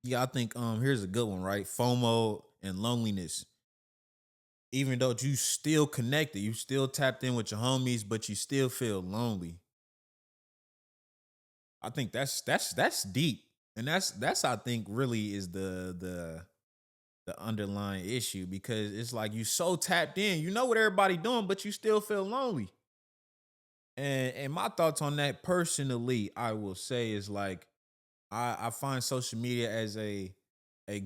Yeah, I think here's a good one, right? FOMO and loneliness. Even though you still connected, you still tapped in with your homies, but you still feel lonely. I think that's deep. And that's I think really is the underlying issue because it's like you so tapped in, you know what everybody doing, but you still feel lonely. And my thoughts on that personally, I will say is like I find social media as a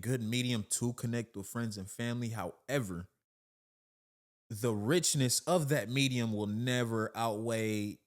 good medium to connect with friends and family. However, the richness of that medium will never outweigh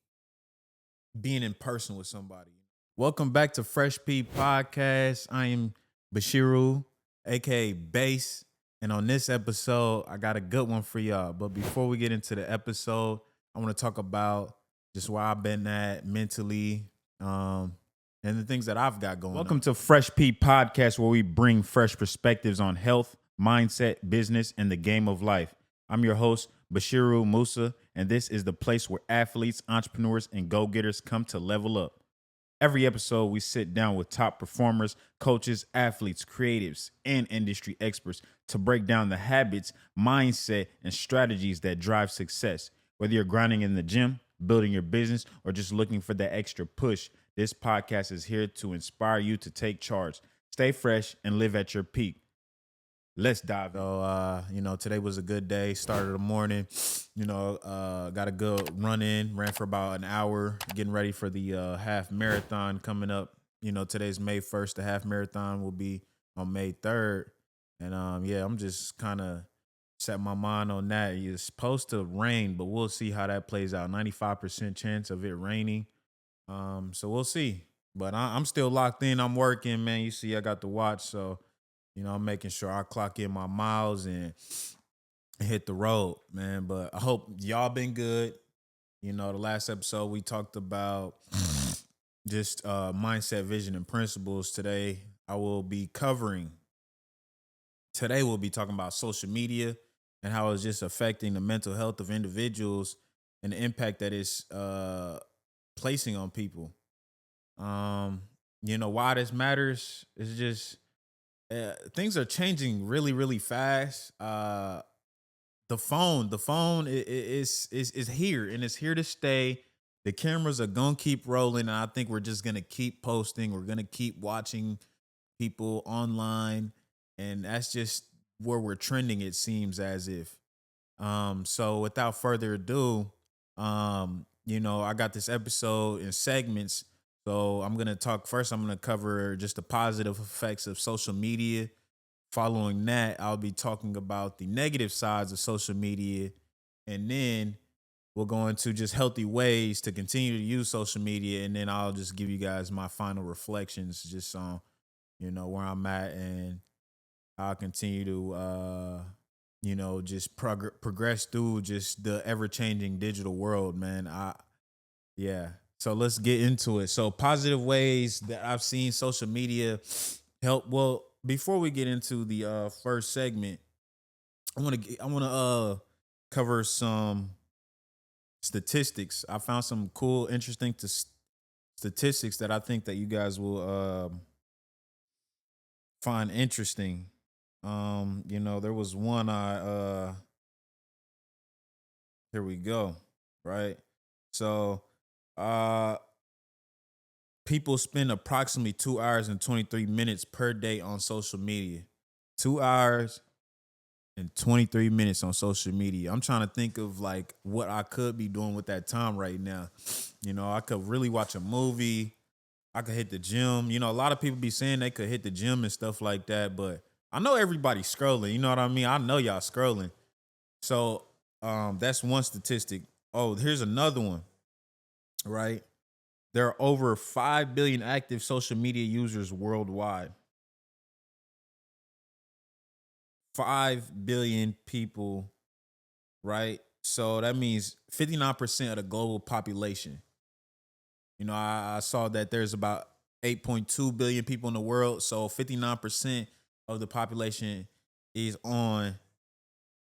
being in person with somebody. Welcome back to Fresh Peep Podcast. I am Bashiru, aka Bass. And on this episode, I got a good one for y'all. But before we get into the episode, I want to talk about just where I've been at mentally, and the things that I've got going on. Welcome to Fresh Peep Podcast, where we bring fresh perspectives on health, mindset, business, and the game of life. I'm your host, Bashiru Musa, and this is the place where athletes, entrepreneurs, and go-getters come to level up. Every episode, we sit down with top performers, coaches, athletes, creatives, and industry experts to break down the habits, mindset, and strategies that drive success. Whether you're grinding in the gym, building your business, or just looking for that extra push, this podcast is here to inspire you to take charge. Stay fresh and live at your peak. Let's dive in. So, today was a good day. Started the morning, got a good run in, ran for about an hour, getting ready for the half marathon coming up. Today's May 1st. The half marathon will be on May 3rd. And I'm just kind of set my mind on that. It's supposed to rain, but we'll see how that plays out. 95% chance of it raining. So we'll see. But I'm still locked in. I'm working, man. You see, I got the watch, so I'm making sure I clock in my miles and hit the road, man. But I hope y'all been good. The last episode we talked about just mindset, vision, and principles. Today we'll be talking about social media and how it's just affecting the mental health of individuals and the impact that it's placing on people. Why this matters is just things are changing really, really fast. The phone is here and it's here to stay. The cameras are gonna keep rolling, and I think we're just gonna keep posting. We're gonna keep watching people online, and that's just where we're trending. It seems as if. So without further ado, I got this episode in segments. So I'm gonna talk first. I'm gonna cover just the positive effects of social media. Following that, I'll be talking about the negative sides of social media. And then we'll go into just healthy ways to continue to use social media. And then I'll just give you guys my final reflections just on, where I'm at. And I'll continue to, just progress through just the ever changing digital world, man. Yeah. So let's get into it. So positive ways that I've seen social media help. Well, before we get into the first segment, I want to cover some statistics. I found some cool, interesting statistics that I think that you guys will find interesting. There was one here we go, right? So, uh people spend approximately 2 hours and 23 minutes per day on social media. 2 hours and 23 minutes on social media. I'm trying to think of like what I could be doing with that time right now. I could really watch a movie. I could hit the gym. A lot of people be saying they could hit the gym and stuff like that, but I know everybody's scrolling. You know what I mean? I know y'all scrolling. So that's one statistic. Oh, here's another one, right? There are over 5 billion active social media users worldwide. 5 billion people, right? So that means 59% of the global population. I saw that there's about 8.2 billion people in the world. So 59% of the population is on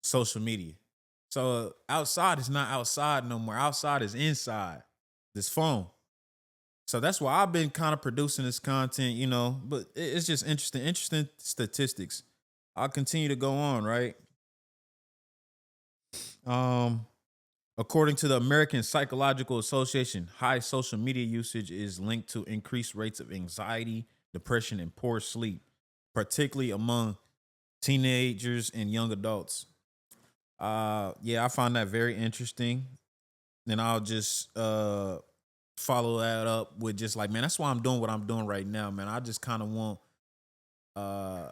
social media. So outside is not outside no more. Outside is inside this phone. So that's why I've been kind of producing this content, but it's just interesting statistics. I'll continue to go on, right? Um, According to the American Psychological Association, high social media usage is linked to increased rates of anxiety, depression, and poor sleep, particularly among teenagers and young adults. Yeah, I find that very interesting. And I'll just follow that up with just like, man, that's why I'm doing what I'm doing right now, man. I just kind of want uh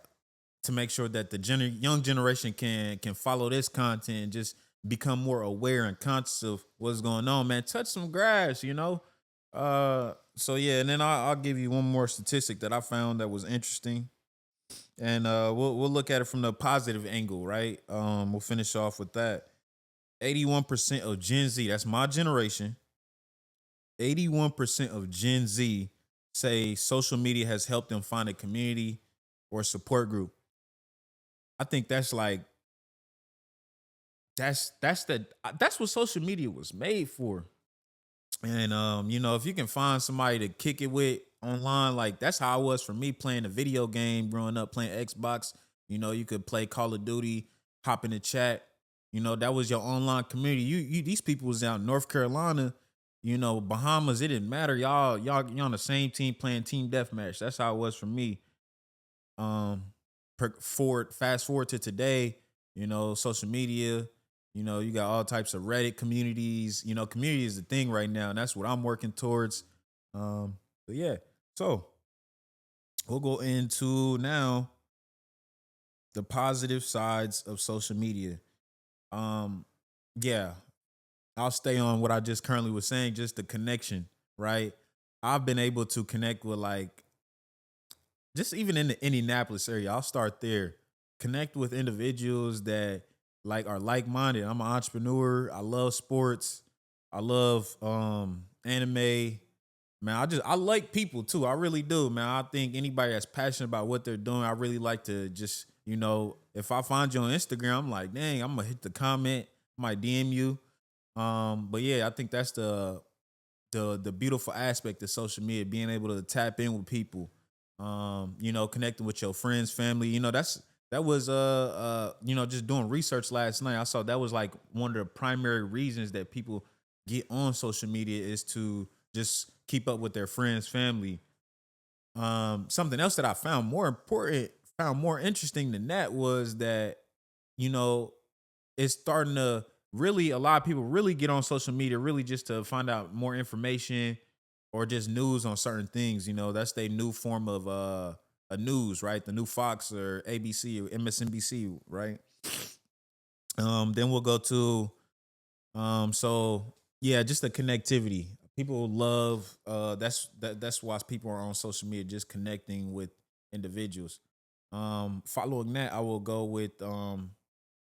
to make sure that the young generation can follow this content and just become more aware and conscious of what's going on, man. Touch some grass. So yeah, and then I'll give you one more statistic that I found that was interesting, and we'll look at it from the positive angle, right? We'll finish off with that. 81% of Gen Z, that's my generation. 81% of Gen Z say social media has helped them find a community or support group. I think that's like that's what social media was made for. And if you can find somebody to kick it with online, like that's how it was for me playing a video game growing up, playing Xbox. You could play Call of Duty, hop in the chat. That was your online community. You these people was out in North Carolina, Bahamas. It didn't matter. Y'all on the same team playing team deathmatch. That's how it was for me. Um, fast forward to today, social media. You got all types of Reddit communities. Community is the thing right now, and that's what I'm working towards. But yeah, so we'll go into now the positive sides of social media. Um, yeah, I'll stay on what I just currently was saying, just the connection, right? I've been able to connect with like just even in the Indianapolis area. I'll start there. Connect with individuals that like are like minded. I'm an entrepreneur. I love sports. I love anime. Man, I like people too. I really do, man. I think anybody that's passionate about what they're doing, I really like to just, if I find you on Instagram, I'm like, dang, I'm gonna hit the comment, I might DM you. But yeah, I think that's the beautiful aspect of social media, being able to tap in with people, connecting with your friends, family. That was just doing research last night. I saw that was like one of the primary reasons that people get on social media is to just keep up with their friends, family. Something else that I found more important, found more interesting than that was that, you know, it's starting to really, a lot of people really get on social media really just to find out more information or just news on certain things. That's their new form of a news, right? The new Fox or ABC or MSNBC, right? Then we'll go to so yeah, just the connectivity. People love that's why people are on social media, just connecting with individuals. Following that, I will go with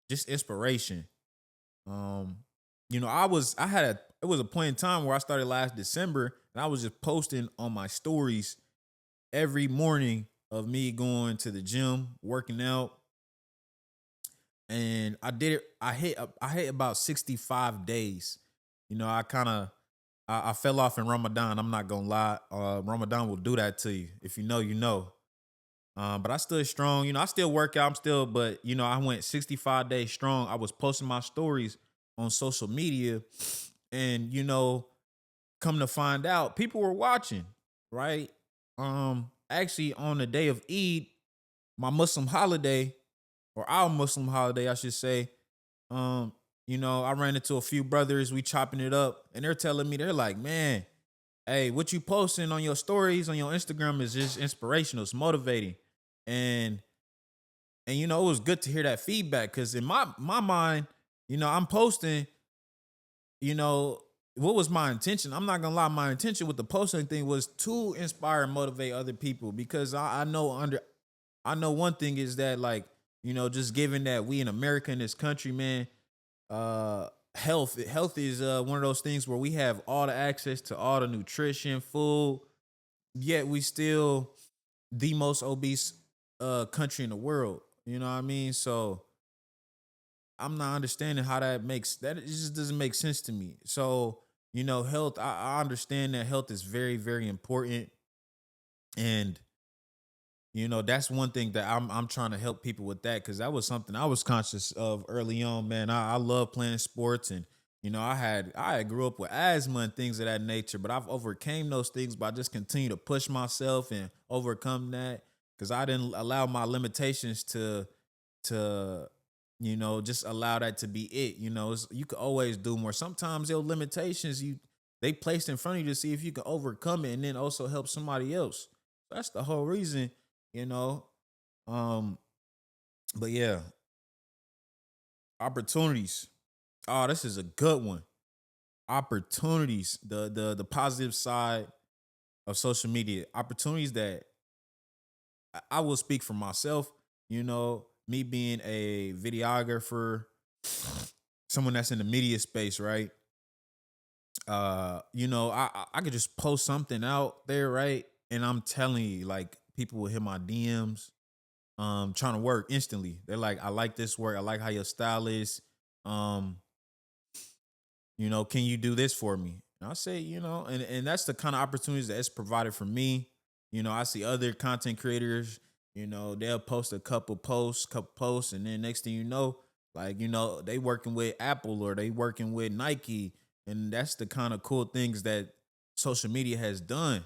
just inspiration. Um, it was a point in time where I started last December and I was just posting on my stories every morning of me going to the gym, working out, and I did it. I hit about 65 days. I kind of I fell off in Ramadan. I'm not gonna lie. Ramadan will do that to you. If you know, you know. But I stood strong. I still work out. I'm still, but I went 65 days strong. I was posting my stories on social media, and come to find out, people were watching. Right. Actually, on the day of Eid, my Muslim holiday, or our Muslim holiday, I should say. I ran into a few brothers. We chopping it up, and they're telling me, they're like, man, hey, what you posting on your stories on your Instagram is just inspirational. It's motivating. And it was good to hear that feedback because in my mind, I'm posting, you know, what was my intention? I'm not gonna lie, my intention with the posting thing was to inspire and motivate other people because I know one thing is that like, just given that we in America in this country, man, health is one of those things where we have all the access to all the nutrition, food, yet we still the most obese country in the world. You know what I mean? So I'm not understanding how that makes that, it just doesn't make sense to me. So, health, I understand that health is very, very important. And that's one thing that I'm trying to help people with, that because that was something I was conscious of early on, man. I love playing sports, and I had grew up with asthma and things of that nature, but I've overcame those things by just continue to push myself and overcome that, because I didn't allow my limitations to just allow that to be it. You could always do more. Sometimes your limitations, they placed in front of you to see if you can overcome it and then also help somebody else. That's the whole reason, you know. Um, but yeah, opportunities. Oh, this is a good one. Opportunities, the positive side of social media. Opportunities that I will speak for myself, me being a videographer, someone that's in the media space, right? I could just post something out there, right? And I'm telling you, like, people will hit my DMs, trying to work instantly. They're like, I like this work, I like how your style is. Um, can you do this for me? And I say, and that's the kind of opportunities that's provided for me. I see other content creators, they'll post a couple posts, and then next thing you know, like, they working with Apple or they working with Nike. And that's the kind of cool things that social media has done.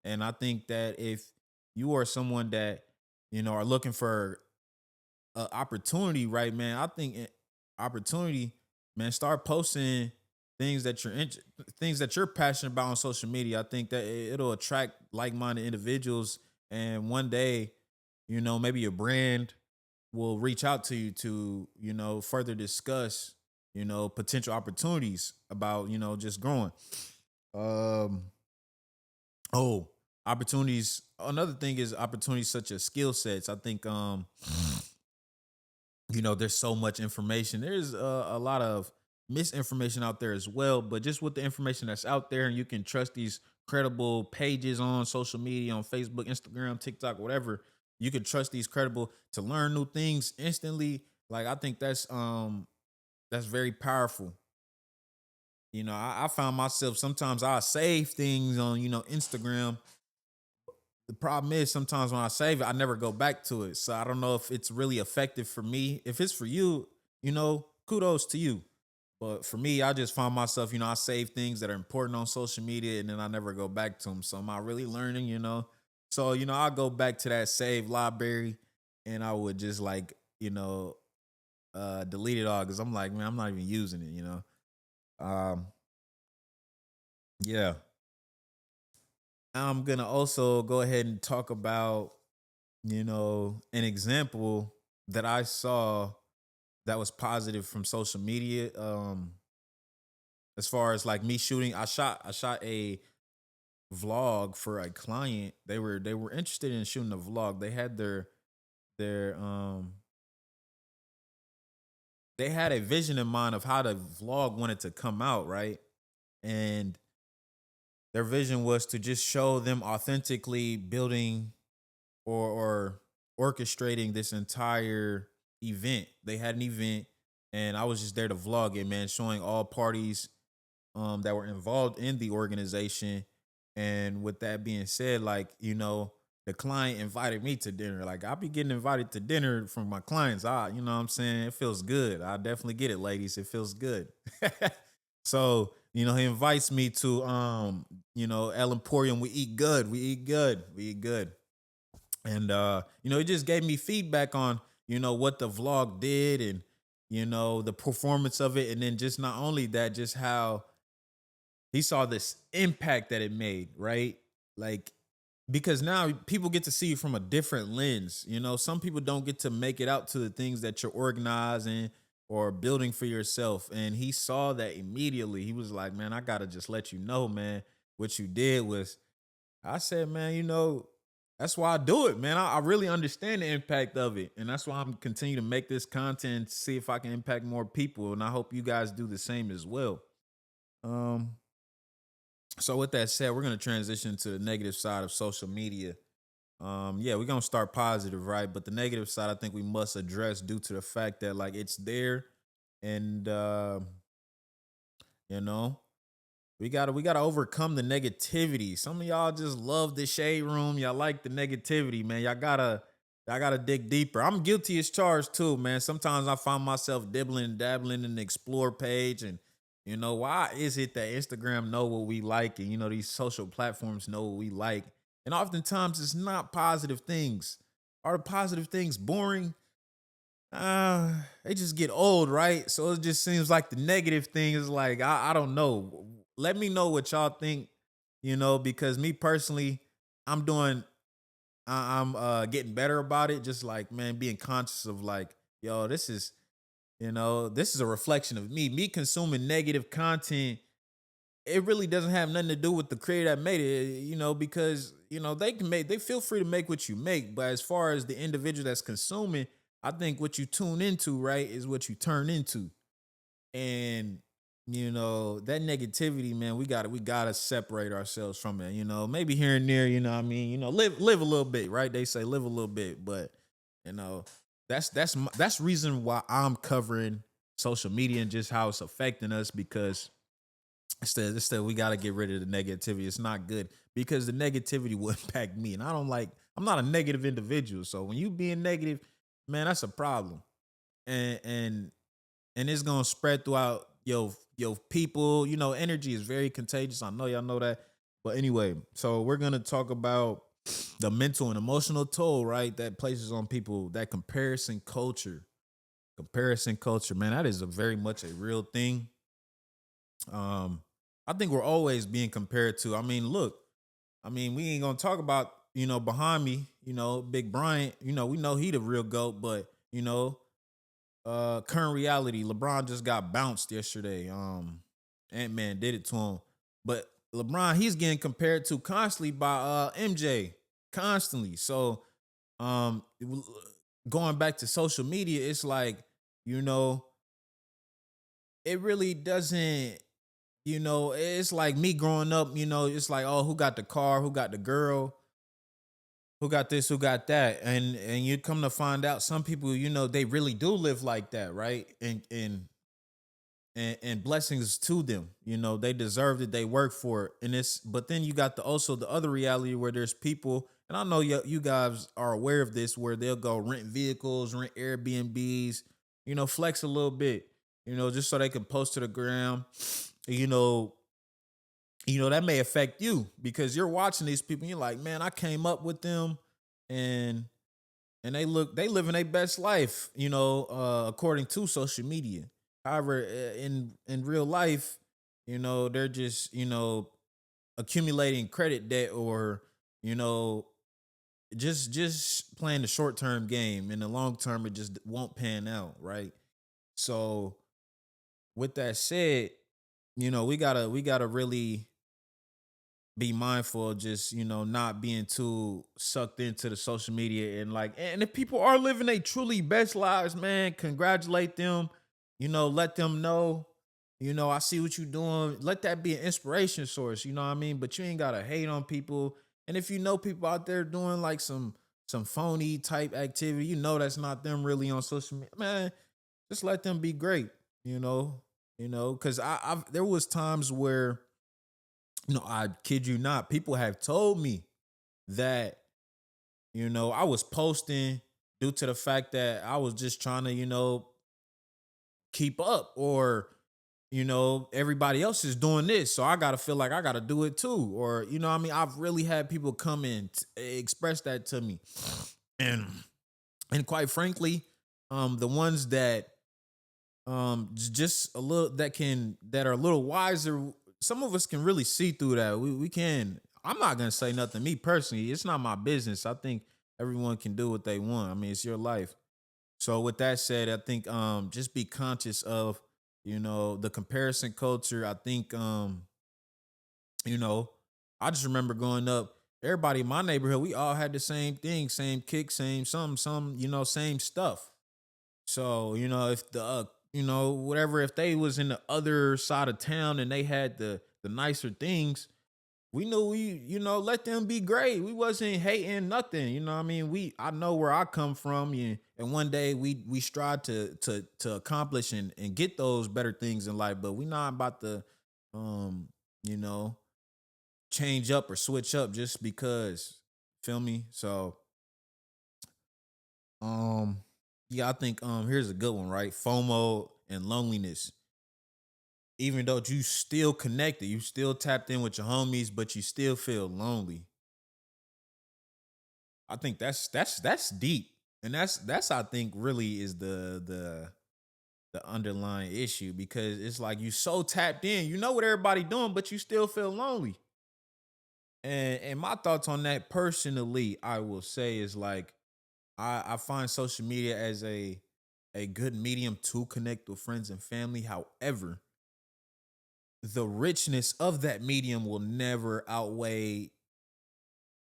And I think that if you are someone that, are looking for opportunity, right, man? I think opportunity, man. Start posting things that things that you're passionate about on social media. I think that it'll attract like-minded individuals, and one day, maybe your brand will reach out to you to further discuss potential opportunities about just growing. Um. Oh, opportunities. Another thing is opportunities such as skill sets. I think there's so much information. There's a lot of misinformation out there as well, but just with the information that's out there, and you can trust these credible pages on social media, on Facebook, Instagram, TikTok, whatever. You can trust these credible to learn new things instantly. Like, I think that's very powerful. I found myself sometimes I save things on Instagram. The problem is sometimes when I save it, I never go back to it. So I don't know if it's really effective for me. If it's for you, kudos to you. But for me, I just find myself, I save things that are important on social media, and then I never go back to them. So am I really learning, So, I go back to that save library, and I would just, like, delete it all, because I'm like, man, I'm not even using it. Um, yeah. I'm gonna also go ahead and talk about an example that I saw that was positive from social media. As far as like me shooting, I shot a vlog for a client. They were interested in shooting a vlog. They had their they had a vision in mind of how the vlog wanted to come out, right? And their vision was to just show them authentically building or orchestrating this entire event. They had an event, and I was just there to vlog it, man, showing all parties that were involved in the organization. And with that being said, like, the client invited me to dinner. Like, I'll be getting invited to dinner from my clients. You know what I'm saying? It feels good. I definitely get it, ladies. It feels good. So, he invites me to El Emporium. We eat good. We eat good. We eat good. And he just gave me feedback on what the vlog did, and the performance of it. And then just not only that, just how he saw this impact that it made, right? Like, because now people get to see you from a different lens. Some people don't get to make it out to the things that you're organizing or building for yourself. And he saw that immediately. He was like, man, I gotta just let you know, man, what you did was, I said, man, that's why I do it, man. I really understand the impact of it. And that's why I'm continue to make this content, see if I can impact more people. And I hope you guys do the same as well. Um, so with that said, we're gonna transition to the negative side of social media. Yeah, we're gonna start positive, right? But the negative side, I think we must address, due to the fact that, like, it's there, and you know, We gotta overcome the negativity. Some of y'all just love the shade room. Y'all like the negativity, man. Y'all gotta dig deeper. I'm guilty as charged too, man. Sometimes I find myself dibbling and dabbling in the explore page, and why is it that Instagram know what we like, and these social platforms know what we like, and oftentimes it's not positive things. Are the positive things boring? They just get old, right? So it just seems like the negative thing is like, I don't know. Let me know what y'all think, because me personally, I'm doing I'm getting better about it. Just like, man, being conscious of like, yo, this is a reflection of me. Me consuming negative content, it really doesn't have nothing to do with the creator that made it, because they feel free to make what you make. But as far as the individual that's consuming, I think what you tune into, right, is what you turn into. And that negativity, man, we gotta separate ourselves from it. Maybe here and there, live a little bit, right? They say live a little bit, but you know, that's reason why I'm covering social media and just how it's affecting us, because instead we got to get rid of the negativity. It's not good because the negativity will impact me, and I'm not a negative individual. So when you being negative, man, that's a problem, and it's gonna spread throughout your people. Energy is very contagious. I know y'all know that. But anyway, so we're gonna talk about the mental and emotional toll, right? That places on people. That comparison culture, man. That is a very much a real thing. Um, I think we're always being compared to. I mean, look. I mean, we ain't gonna talk about behind me. Big Bryant. We know he the real goat, but current reality, LeBron just got bounced yesterday. Ant-Man did it to him. But LeBron, he's getting compared to constantly by MJ. Constantly. So going back to social media, it's like, you know, it really doesn't, it's like me growing up, it's like, oh, who got the car, who got the girl, who got this, who got that, and you come to find out some people, they really do live like that, right? And blessings to them. They deserved it, they work for it, and it's. But then you got the other reality where there's people, and I know you guys are aware of this, where they'll go rent vehicles, rent Airbnbs, flex a little bit, just so they can post to the ground, you know. That may affect you because you're watching these people. And you're like, man, I came up with them, and they living their best life, according to social media. However, in real life, they're just accumulating credit debt, or you know just playing the short term game. In the long term, it just won't pan out, right? So with that said, we gotta really be mindful of just not being too sucked into the social media, and like, and if people are living a truly best lives, man, congratulate them. Let them know, I see what you're doing. Let that be an inspiration source, you know what I mean? But you ain't gotta hate on people. And if you know people out there doing like some phony type activity, that's not them really on social media, man, just let them be great, you know, because I've there was times where, I kid you not, people have told me that, I was posting due to the fact that I was just trying to, keep up, or, everybody else is doing this. So I got to feel like I got to do it too. Or, what I mean, I've really had people come and express that to me. And, and quite frankly, the ones that just a little that are a little wiser, some of us can really see through that. We can. I'm not gonna say nothing, me personally, it's not my business. I think everyone can do what they want. I mean, it's your life. So with that said, I think just be conscious of the comparison culture. I think you know I just remember growing up, everybody in my neighborhood, we all had the same thing, same kick, same some same stuff. So, if whatever, if they was in the other side of town and they had the nicer things, we knew let them be great. We wasn't hating nothing. I mean, I know where I come from, and one day we strive to accomplish and get those better things in life, but we not about to you know, change up or switch up just because. Feel me? So, um, yeah, I think here's a good one, right? FOMO and loneliness. Even though you still connected, you still tapped in with your homies, but you still feel lonely. I think that's deep. And that's I think really is the underlying issue because it's like you so tapped in, you know what everybody doing, but you still feel lonely. And my thoughts on that personally, I will say is like I find social media as a good medium to connect with friends and family. However, the richness of that medium will never outweigh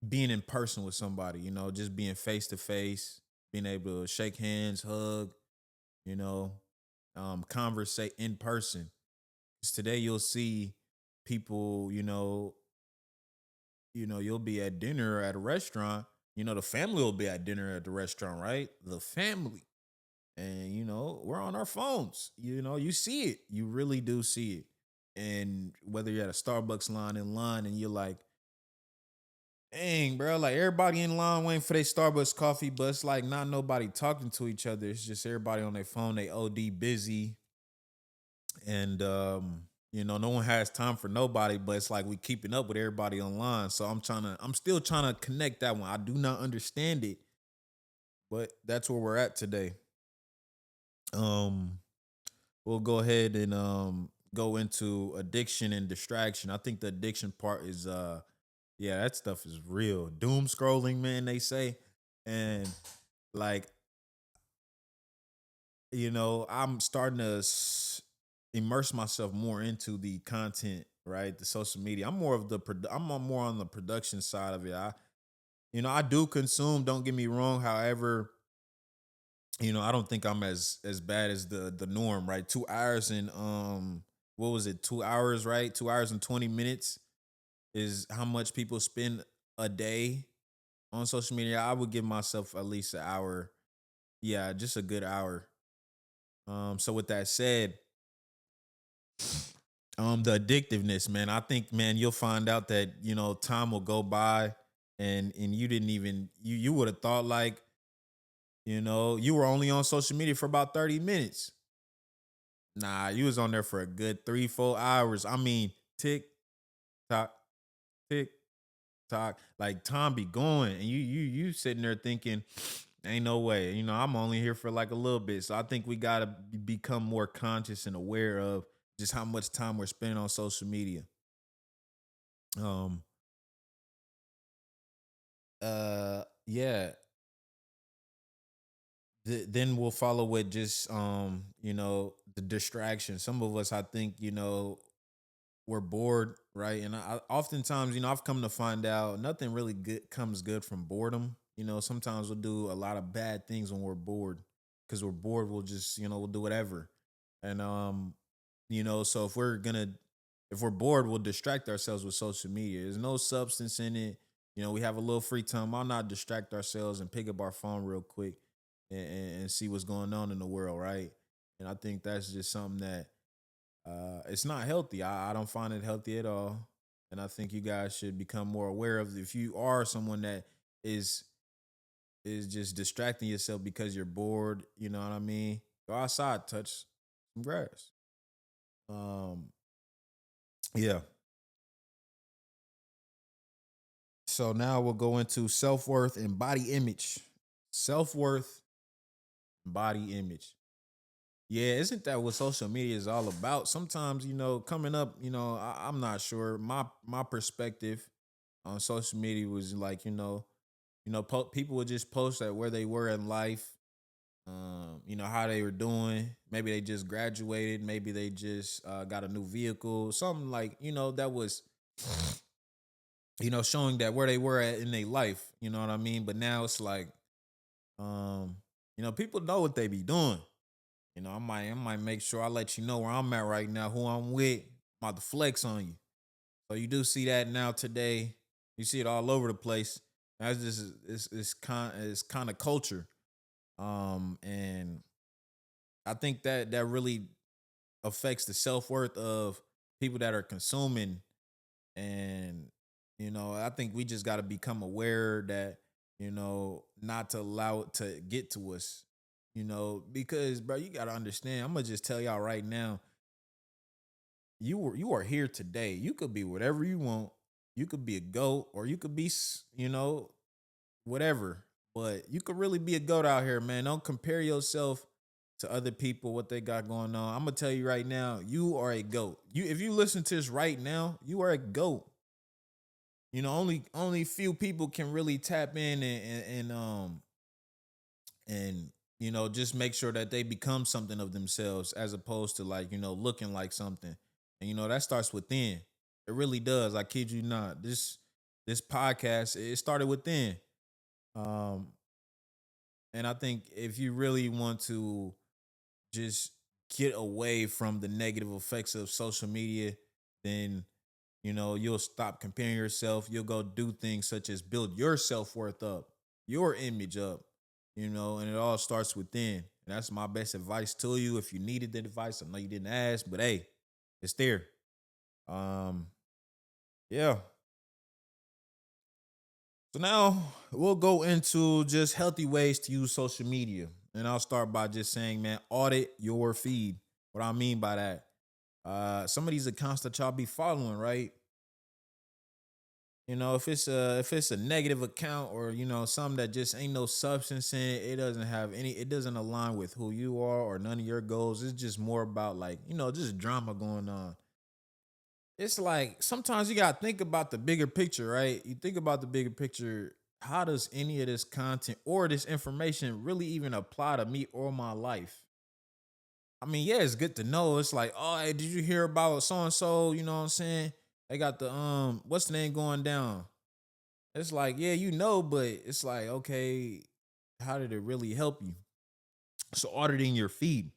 being in person with somebody, just being face to face, being able to shake hands, hug, you know, conversate in person. 'Cause today you'll see people, you'll be at dinner at a restaurant, the family will be at dinner at the restaurant, right? The family. And we're on our phones. You see it. You really do see it. And whether you're at a Starbucks line in line and you're like, dang, bro, like everybody in line waiting for their Starbucks coffee, but it's like not nobody talking to each other. It's just everybody on their phone, they OD busy. And no one has time for nobody, but it's like we keeping up with everybody online. So I'm still trying to connect that one. I do not understand it, but that's where we're at today. Um, we'll go ahead and go into addiction and distraction. I think the addiction part is yeah, that stuff is real. Doom scrolling, man, they say. And like, I'm starting to immerse myself more into the content, right? The social media. I'm more on the production side of it. I do consume, don't get me wrong. However, I don't think I'm as bad as the norm, right? 2 hours and what was it? 2 hours, right? 2 hours and 20 minutes is how much people spend a day on social media. I would give myself at least an hour. Yeah, just a good hour. So with that said, the addictiveness, man. I think, man, you'll find out that, time will go by and you didn't even you would have thought like, you were only on social media for about 30 minutes. Nah, you was on there for a good 3, 4 hours. I mean, tick tock, tick tock. Like time be going, and you sitting there thinking, ain't no way. I'm only here for like a little bit. So I think we gotta become more conscious and aware of just how much time we're spending on social media. Um, yeah. Then we'll follow with just the distraction. Some of us, I think, we're bored, right? And oftentimes, I've come to find out nothing really good comes good from boredom. Sometimes we'll do a lot of bad things when we're bored because we're bored. We'll just, we'll do whatever. And, so if we're bored, we'll distract ourselves with social media. There's no substance in it. We have a little free time. Why not distract ourselves and pick up our phone real quick and see what's going on in the world, right? And I think that's just something that it's not healthy. I don't find it healthy at all. And I think you guys should become more aware of if you are someone that is is just distracting yourself because you're bored, you know what I mean? Go outside, touch some grass. Um, yeah. So now we'll go into self-worth and body image. Self-worth, body image. Yeah, isn't that what social media is all about? Sometimes, coming up, I'm not sure. My perspective on social media was like, people would just post at where they were in life, how they were doing. Maybe they just graduated. Maybe they just got a new vehicle. Something like, that was, showing that where they were at in their life. You know what I mean? But now it's like, um, people know what they be doing. I might make sure I let you know where I'm at right now, who I'm with. I'm about to flex on you. So you do see that now today. You see it all over the place. That's just it's kind of culture. And I think that really affects the self worth of people that are consuming. And I think we just got to become aware that not to allow it to get to us. Because bro, you got to understand. I'm gonna just tell y'all right now. You are here today. You could be whatever you want. You could be a goat, or you could be whatever. But you could really be a goat out here, man. Don't compare yourself to other people, what they got going on. I'm gonna tell you right now, you are a goat. If you listen to this right now, you are a goat. Only few people can really tap in and just make sure that they become something of themselves, as opposed to, like, looking like something. And that starts within. It really does. I kid you not. This podcast, it started within. Um and I think if you really want to just get away from the negative effects of social media, then you'll stop comparing yourself. You'll go do things such as build your self-worth up, your image up, and it all starts within. And that's my best advice to you. If you needed the advice, I know you didn't ask, but hey, it's there. um yeah. So now we'll go into just healthy ways to use social media. And I'll start by just saying, man, audit your feed. What I mean by that, some of these accounts that y'all be following, right? If it's a negative account, or something that just ain't no substance in it, it doesn't align with who you are or none of your goals. It's just more about, like, just drama going on. It's like sometimes you gotta think about the bigger picture, right? You think about the bigger picture. How does any of this content or this information really even apply to me or my life? I mean, yeah, it's good to know. It's like, oh, hey, did you hear about so and so? You know what I'm saying? They got the what's the name going down? It's like, yeah, but it's like, okay, how did it really help you? So auditing your feed,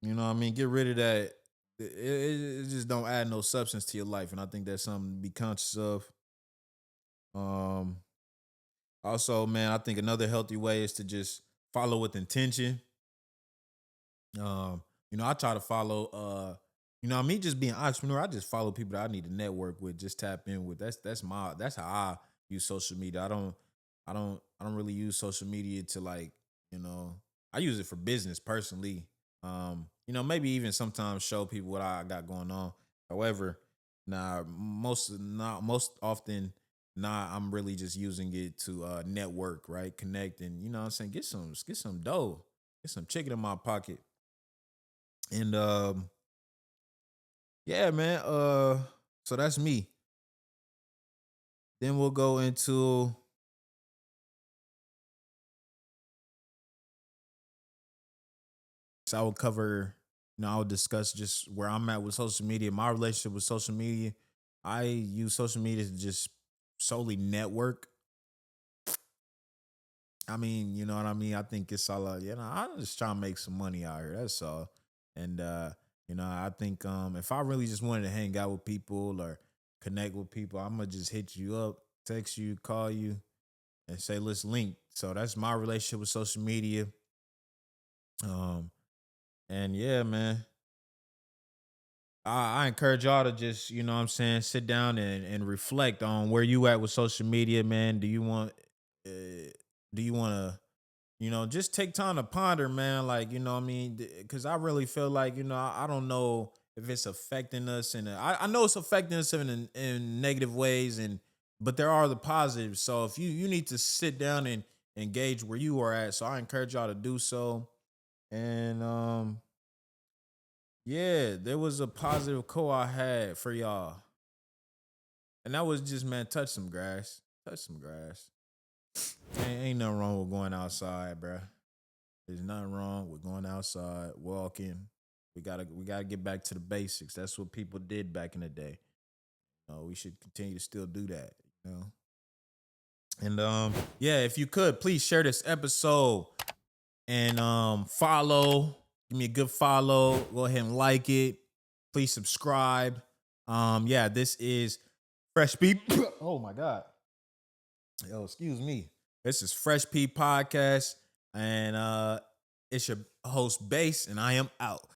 what I mean, get rid of that. It just don't add no substance to your life, and I think that's something to be conscious of. Um, Also, man, I think another healthy way is to just follow with intention. I try to follow me just being an entrepreneur, I just follow people that I need to network with, just tap in with. That's how I use social media. I don't really use social media to, like, you know, I use it for business personally. Maybe even sometimes show people what I got going on. However, most often, I'm really just using it to network, right? Connect, and what I'm saying, get some dough, get some chicken in my pocket. And yeah, man. So that's me. Then we'll go into. So I will cover. I will discuss just where I'm at with social media, my relationship with social media. I use social media to just solely network. I mean, you know what I mean? I think it's all, I'm just trying to make some money out here. That's all. And I think if I really just wanted to hang out with people or connect with people, I'm gonna just hit you up, text you, call you, and say, let's link. So that's my relationship with social media. Um, and yeah, man. I encourage y'all to just, what I'm saying, sit down and reflect on where you at with social media, man. Do you want to just take time to ponder, man. Like, what I mean? Because I really feel like, I don't know if it's affecting us, and I know it's affecting us in negative ways, but there are the positives. So if you need to sit down and engage where you are at, so I encourage y'all to do so. And yeah, there was a positive quote I had for y'all, and that was just, man, touch some grass. Ain't nothing wrong with going outside, bruh. There's nothing wrong with going outside, walking. We gotta get back to the basics. That's what people did back in the day. We should continue to still do that. You know. And yeah, if you could please share this episode and follow. Give me a good follow. Go ahead and like it. Please subscribe. Yeah, this is Fresh Peep. Oh my God. Yo, excuse me. This is Fresh Peep Podcast. And it's your host Base, and I am out.